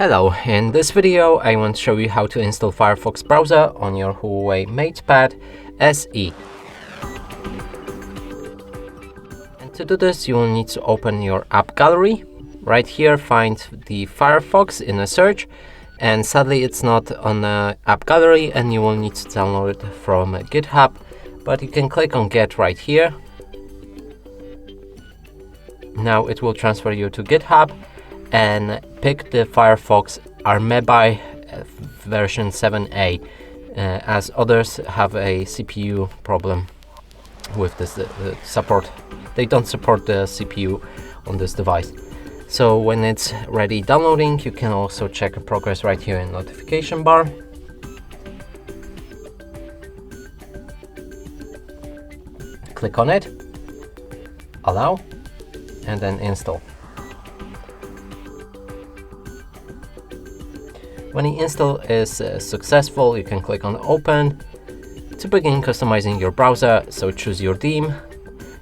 Hello, in this video I want to show you how to install Firefox browser on your Huawei MatePad SE. And to do this you will need to open your app gallery. Right here find the Firefox in a search, and sadly it's not on the app gallery and you will need to download it from GitHub, but you can click on Get right here. Now it will transfer you to GitHub and pick the Firefox RMeBy version 7a, as others have a CPU problem with this support. They don't support the CPU on this device. So when it's ready downloading, you can also check progress right here in notification bar. Click on it, allow, and then install. When the install is successful, you can click on Open to begin customizing your browser. So choose your theme,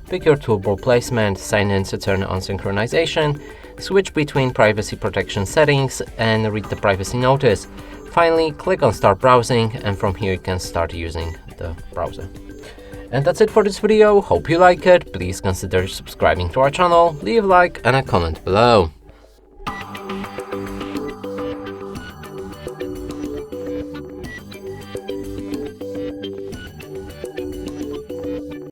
pick your toolbar placement, sign in to turn on synchronization, switch between privacy protection settings, and read the privacy notice. Finally, click on Start Browsing, and from here you can start using the browser. And that's it for this video. Hope you like it. Please consider subscribing to our channel, leave a like and a comment below.